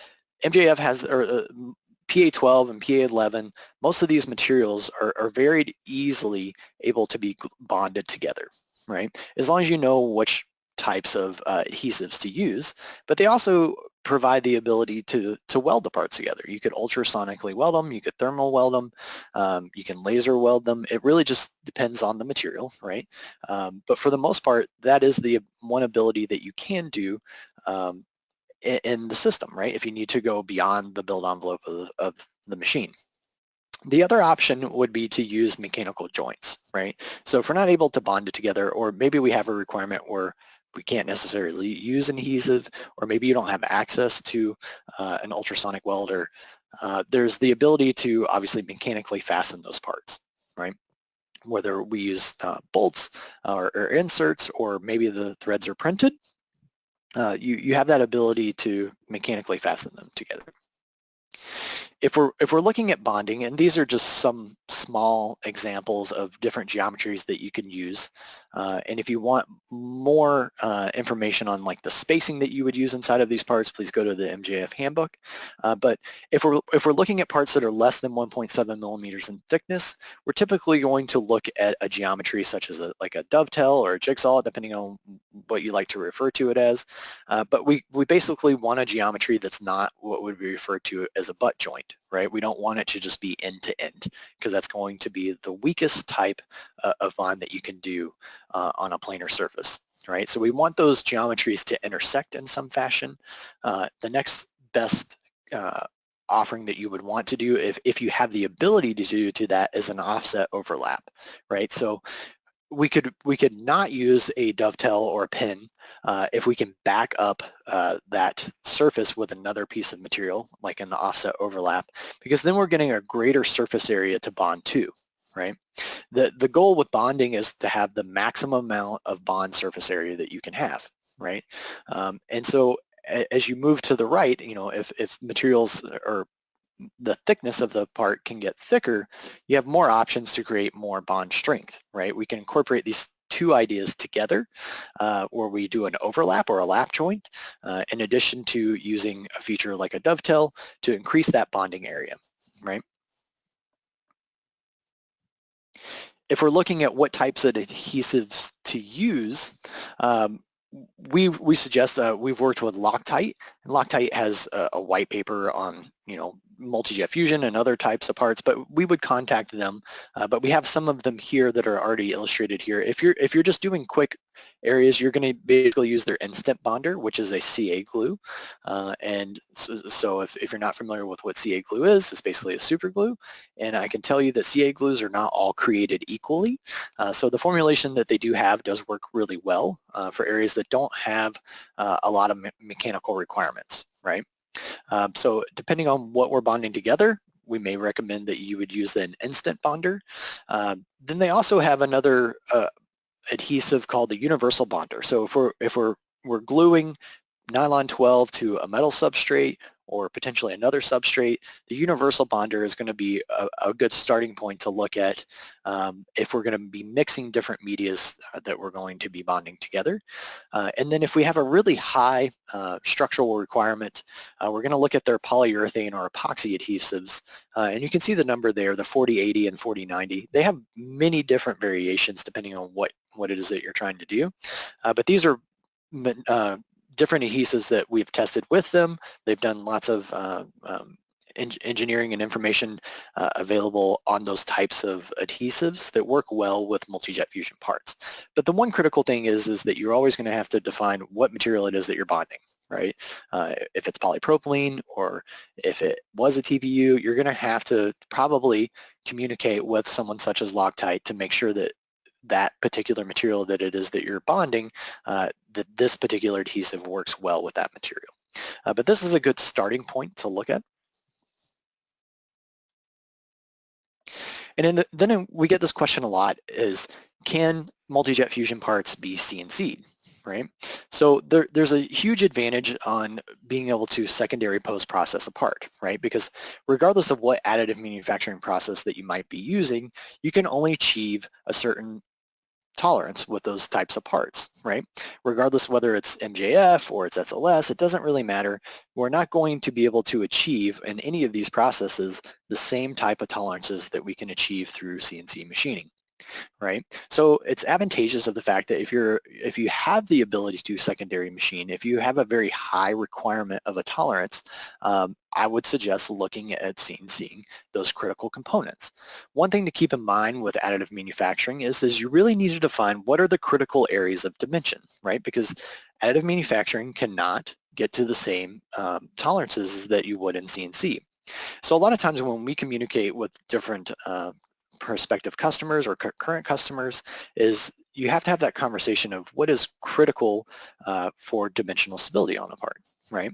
MJF has, PA12 and PA11, most of these materials are very easily able to be bonded together, right? As long as you know which types of adhesives to use, but they also provide the ability to weld the parts together. You could ultrasonically weld them, you could thermal weld them, you can laser weld them. It really just depends on the material, right? But for the most part, that is the one ability that you can do in the system, right? If you need to go beyond the build envelope of the machine. The other option would be to use mechanical joints, right? So if we're not able to bond it together, or maybe we have a requirement where we can't necessarily use an adhesive, or maybe you don't have access to an ultrasonic welder, there's the ability to obviously mechanically fasten those parts, right? Whether we use bolts or inserts, or maybe the threads are printed, you have that ability to mechanically fasten them together. If we're looking at bonding, and these are just some small examples of different geometries that you can use, and if you want more information on like the spacing that you would use inside of these parts, please go to the MJF handbook. But if we're looking at parts that are less than 1.7 millimeters in thickness, we're typically going to look at a geometry such as like a dovetail or a jigsaw, depending on what you like to refer to it as. But we basically want a geometry that's not what would be referred to as a butt joint, right? We don't want it to just be end to end, because that's going to be the weakest type of bond that you can do on a planar surface, right? So we want those geometries to intersect in some fashion. The next best offering that you would want to do, if you have the ability to do that, is an offset overlap, right? So we could not use a dovetail or a pin if we can back up that surface with another piece of material, like in the offset overlap, because then we're getting a greater surface area to bond to, right? The goal with bonding is to have the maximum amount of bond surface area that you can have, right? And so as you move to the right, if materials or the thickness of the part can get thicker, you have more options to create more bond strength, right? We can incorporate these two ideas together where we do an overlap or a lap joint in addition to using a feature like a dovetail to increase that bonding area, right? If we're looking at what types of adhesives to use, we suggest we've worked with Loctite. And Loctite has a white paper on multi-jet fusion and other types of parts, but we would contact them. But we have some of them here that are already illustrated here. If you're just doing quick areas, you're going to basically use their instant bonder, which is a CA glue. And so if you're not familiar with what CA glue is, it's basically a super glue. And I can tell you that CA glues are not all created equally. So the formulation that they do have does work really well for areas that don't have a lot of mechanical requirements, right? So depending on what we're bonding together, we may recommend that you would use an instant bonder. Then they also have another adhesive called the universal bonder. So if we're gluing nylon 12 to a metal substrate or potentially another substrate, the universal bonder is going to be a good starting point to look at if we're going to be mixing different medias that we're going to be bonding together. And then if we have a really high structural requirement, we're going to look at their polyurethane or epoxy adhesives. And you can see the number there, the 4080 and 4090. They have many different variations depending on what it is that you're trying to do. But these are different adhesives that we've tested with them. They've done lots of engineering and information available on those types of adhesives that work well with multi-jet fusion parts. But the one critical thing is that you're always going to have to define what material it is that you're bonding, right? If it's polypropylene or if it was a TPU, you're going to have to probably communicate with someone such as Loctite to make sure that that particular material that it is that you're bonding, that this particular adhesive works well with that material. But this is a good starting point to look at. And then we get this question a lot is, can multi-jet fusion parts be CNC'd, right? So there's a huge advantage on being able to secondary post-process a part, right? Because regardless of what additive manufacturing process that you might be using, you can only achieve a certain tolerance with those types of parts, right? Regardless whether it's MJF or it's SLS, it doesn't really matter. We're not going to be able to achieve in any of these processes the same type of tolerances that we can achieve through CNC machining, right? So it's advantageous of the fact that if you have the ability to secondary machine, if you have a very high requirement of a tolerance, I would suggest looking at CNCing those critical components. One thing to keep in mind with additive manufacturing is you really need to define what are the critical areas of dimension, right? Because additive manufacturing cannot get to the same tolerances that you would in CNC. So a lot of times when we communicate with different prospective customers or current customers, is you have to have that conversation of what is critical for dimensional stability on a part, right?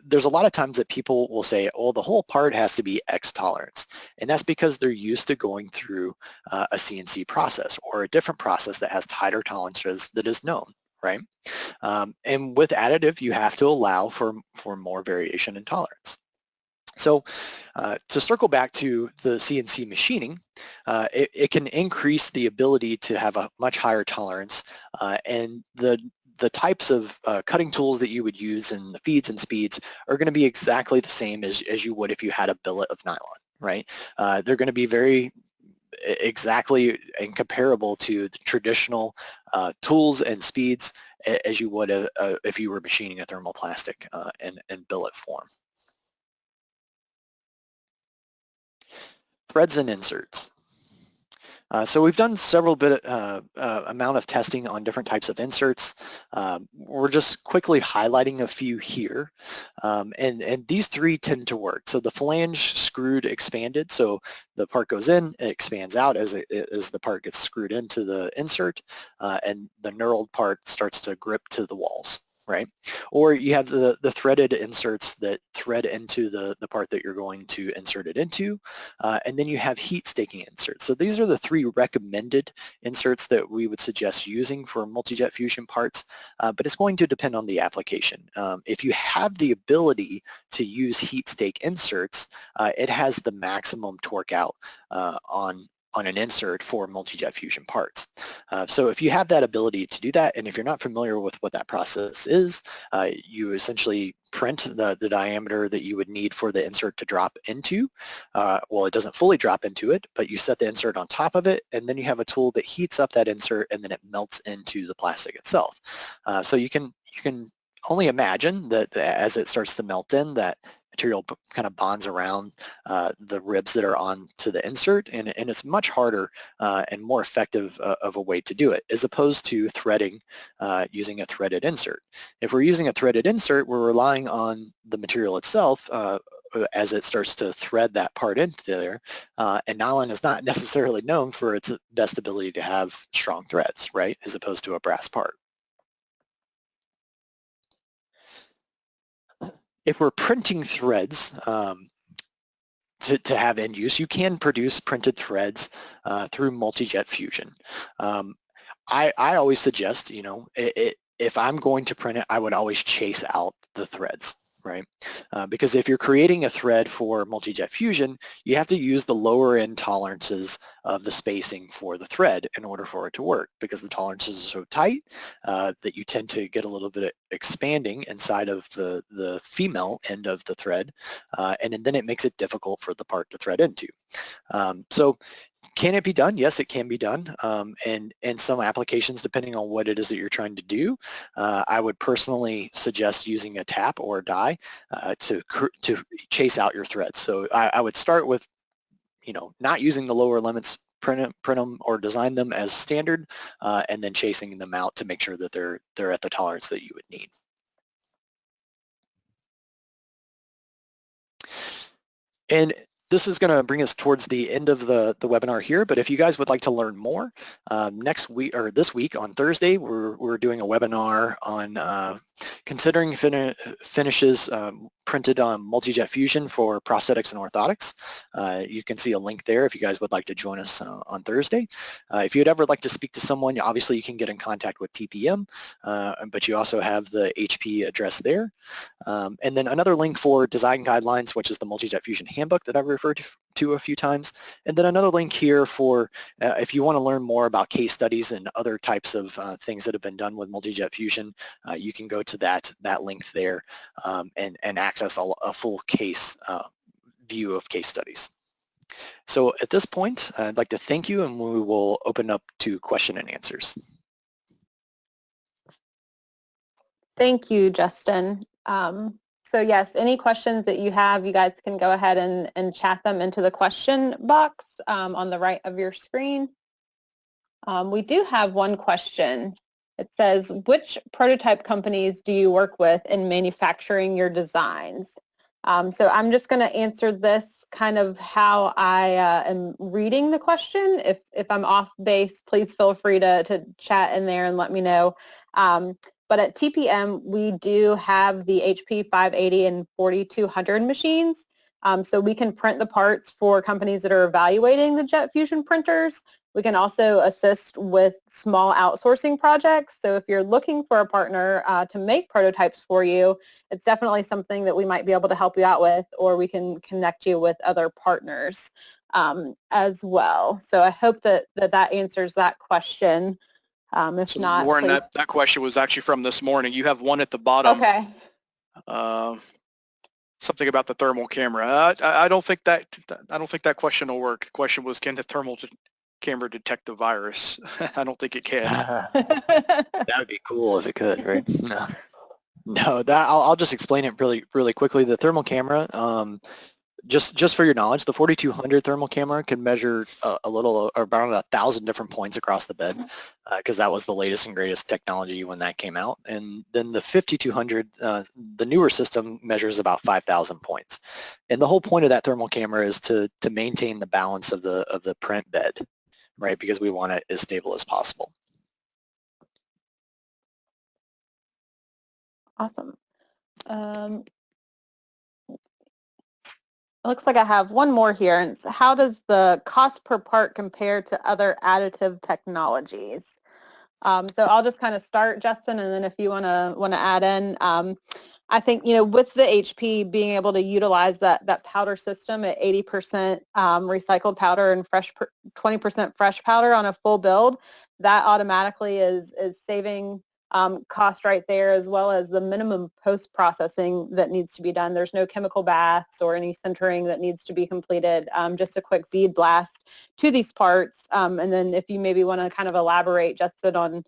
There's a lot of times that people will say, oh, the whole part has to be X tolerance. And that's because they're used to going through a CNC process or a different process that has tighter tolerances that is known, right? And with additive, you have to allow for more variation in tolerance. So to circle back to the CNC machining, it can increase the ability to have a much higher tolerance, and the types of cutting tools that you would use and the feeds and speeds are going to be exactly the same as you would if you had a billet of nylon, right? They're going to be very exactly and comparable to the traditional tools and speeds as you would if you were machining a thermoplastic in billet form. Threads and inserts. So we've done several amount of testing on different types of inserts. We're just quickly highlighting a few here. And these three tend to work. So the flange screwed expanded, so the part goes in, it expands out as the part gets screwed into the insert, and the knurled part starts to grip to the walls. right? Or you have the threaded inserts that thread into the part that you're going to insert it into, and then you have heat staking inserts. So these are the three recommended inserts that we would suggest using for multi-jet fusion parts, but it's going to depend on the application. If you have the ability to use heat stake inserts, it has the maximum torque out on an insert for multi-jet fusion parts. So if you have that ability to do that, and if you're not familiar with what that process is, you essentially print the diameter that you would need for the insert to drop into. Well, it doesn't fully drop into it, but you set the insert on top of it, and then you have a tool that heats up that insert, and then it melts into the plastic itself. So you can only imagine that as it starts to melt in, that material kind of bonds around the ribs that are on to the insert, and it's much harder and more effective of a way to do it, as opposed to threading using a threaded insert. If we're using a threaded insert, we're relying on the material itself as it starts to thread that part into there, and nylon is not necessarily known for its best ability to have strong threads, right, as opposed to a brass part. If we're printing threads to have end use, you can produce printed threads through multi-jet fusion. I always suggest, if I'm going to print it, I would always chase out the threads, right? Because if you're creating a thread for multi-jet fusion, you have to use the lower end tolerances of the spacing for the thread in order for it to work, because the tolerances are so tight that you tend to get a little bit of expanding inside of the female end of the thread, and then it makes it difficult for the part to thread into. So can it be done? Yes, it can be done. And some applications, depending on what it is that you're trying to do, I would personally suggest using a tap or a die to chase out your threads. So I would start with, not using the lower limits, print them or design them as standard, and then chasing them out to make sure that they're at the tolerance that you would need. And this is going to bring us towards the end of the webinar here, but if you guys would like to learn more, next week or this week on Thursday, we're doing a webinar on considering finishes printed on multi-jet fusion for prosthetics and orthotics. You can see a link there if you guys would like to join us on Thursday. If you'd ever like to speak to someone, obviously you can get in contact with TPM, but you also have the HP address there. And then another link for design guidelines, which is the multi-jet fusion handbook that I've referred to a few times. And then another link here for if you want to learn more about case studies and other types of things that have been done with multi-jet fusion, you can go to that link there and access a full case view of case studies. So at this point, I'd like to thank you, and we will open up to question and answers. Thank you, Justin. So yes, any questions that you have, you guys can go ahead and chat them into the question box on the right of your screen. We do have one question. It says, which prototype companies do you work with in manufacturing your designs? So I'm just going to answer this kind of how I am reading the question. If I'm off base, please feel free to chat in there and let me know. But at TPM, we do have the HP 580 and 4200 machines. So we can print the parts for companies that are evaluating the jet fusion printers. We can also assist with small outsourcing projects. So if you're looking for a partner to make prototypes for you, it's definitely something that we might be able to help you out with, or we can connect you with other partners as well. So I hope that answers that question. If so not, Lauren, please. that question was actually from this morning. You have one at the bottom. Okay. Something about the thermal camera. I don't think that question will work. The question was, can the thermal camera detect the virus? I don't think it can. That would be cool if it could, right? No, that I'll just explain it really quickly. The thermal camera, just for your knowledge, the 4200 thermal camera can measure a little, or about 1,000 different points across the bed, because that was the latest and greatest technology when that came out. And then the 5200, the newer system, measures about 5,000 points. And the whole point of that thermal camera is to maintain the balance of the print bed, right? Because we want it as stable as possible. Awesome. It looks like I have one more here. And it's how does the cost per part compare to other additive technologies? So I'll just kind of start, Justin, and then if you want to add in, I think, with the HP being able to utilize that powder system at 80% recycled powder and 20% fresh powder on a full build, that automatically is saving cost right there, as well as the minimum post-processing that needs to be done. There's no chemical baths or any sintering that needs to be completed, just a quick bead blast to these parts. And then if you maybe want to kind of elaborate, Justin, on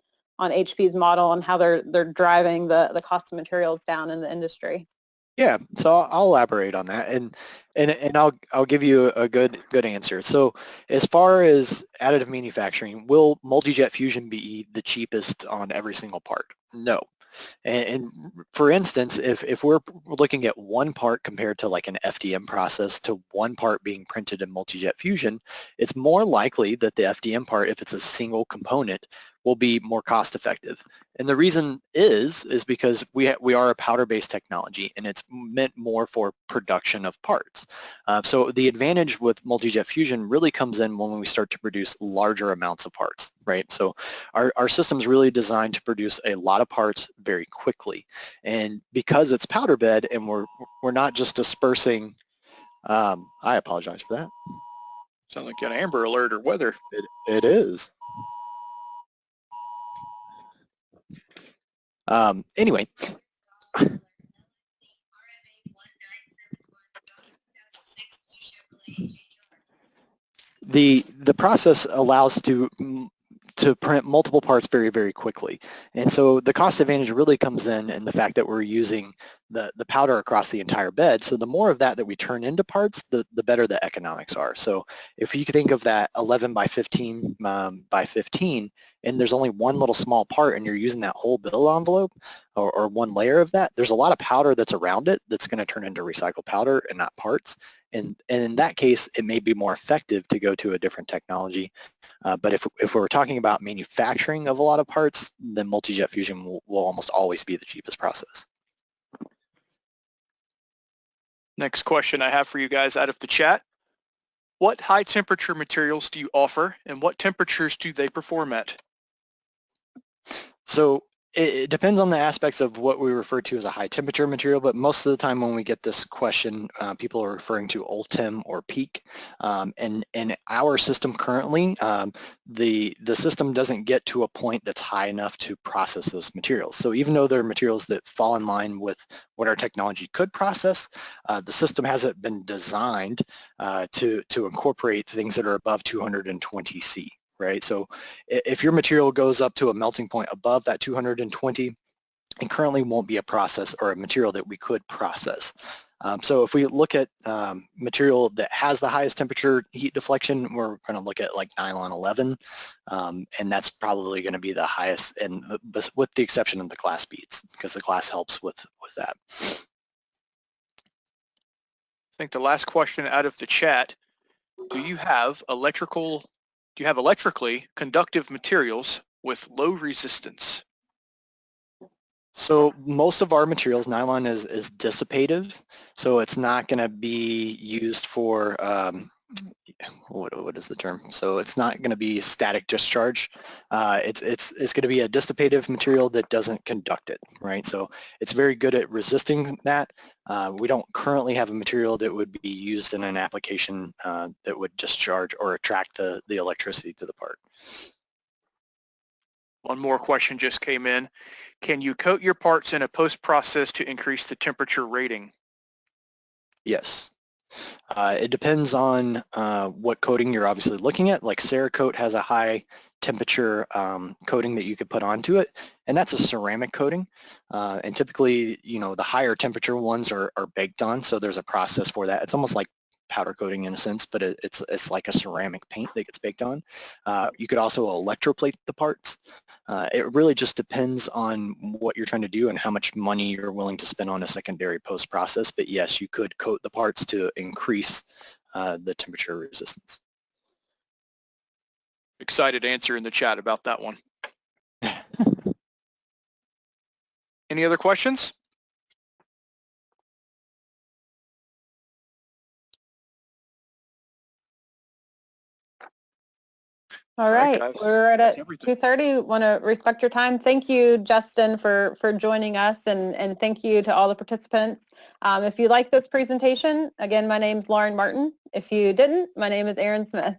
HP's model and how they're driving the cost of materials down in the industry. Yeah, so I'll elaborate on that, and I'll give you a good answer. So as far as additive manufacturing, will multi-jet fusion be the cheapest on every single part? No. And for instance, if we're looking at one part compared to like an FDM process to one part being printed in multi-jet fusion, it's more likely that the FDM part, if it's a single component, will be more cost effective. And the reason is because we are a powder-based technology, and it's meant more for production of parts. So the advantage with multi-jet fusion really comes in when we start to produce larger amounts of parts, right? So our system's really designed to produce a lot of parts very quickly. And because it's powder bed and we're not just dispersing, I apologize for that. Sound like an Amber Alert or weather. It is. Anyway, the process allows to print multiple parts very, very quickly. And so the cost advantage really comes in the fact that we're using the powder across the entire bed. So the more of that we turn into parts, the better the economics are. So if you think of that 11 by 15 by 15, and there's only one little small part and you're using that whole build envelope or one layer of that, there's a lot of powder that's around it that's going to turn into recycled powder and not parts. And in that case, it may be more effective to go to a different technology. But if we're talking about manufacturing of a lot of parts, then multi-jet fusion will almost always be the cheapest process. Next question I have for you guys out of the chat. What high temperature materials do you offer, and what temperatures do they perform at? So it depends on the aspects of what we refer to as a high temperature material, but most of the time when we get this question, people are referring to ultim or peak. And in our system currently, the system doesn't get to a point that's high enough to process those materials. So even though they're materials that fall in line with what our technology could process, the system hasn't been designed to incorporate things that are above 220 C. Right? So if your material goes up to a melting point above that 220, it currently won't be a process or a material that we could process. So if we look at material that has the highest temperature heat deflection, we're going to look at like nylon 11, and that's probably going to be the highest, and with the exception of the glass beads, because the glass helps with that. I think the last question out of the chat, do you have electrically conductive materials with low resistance? So most of our materials, nylon is dissipative, so it's not going to be used for, what is the term? So it's not going to be static discharge. It's going to be a dissipative material that doesn't conduct it, right? So it's very good at resisting that. We don't currently have a material that would be used in an application that would discharge or attract the electricity to the part. One more question just came in. Can you coat your parts in a post-process to increase the temperature rating? Yes. It depends on what coating you're obviously looking at. Like Cerakote has a high temperature coating that you could put onto it, and that's a ceramic coating. And typically, the higher temperature ones are baked on, so there's a process for that. It's almost like powder coating in a sense, but it's like a ceramic paint that gets baked on. You could also electroplate the parts. It really just depends on what you're trying to do and how much money you're willing to spend on a secondary post-process. But yes, you could coat the parts to increase the temperature resistance. Excited answer in the chat about that one. Any other questions? All right, guys. we're at That's everything. 2:30. Want to respect your time. Thank you, Justin, for joining us, and thank you to all the participants. If you like this presentation, again, my name's Lauren Martin. If you didn't, my name is Erin Smith.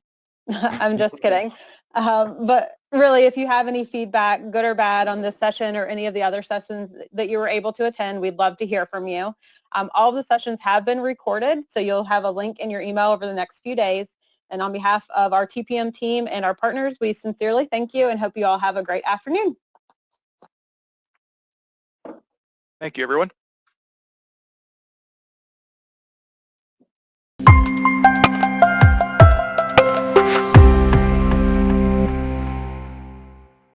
I'm just kidding. But really, if you have any feedback, good or bad, on this session or any of the other sessions that you were able to attend, we'd love to hear from you. All of the sessions have been recorded, so you'll have a link in your email over the next few days. And on behalf of our TPM team and our partners, we sincerely thank you and hope you all have a great afternoon. Thank you, everyone.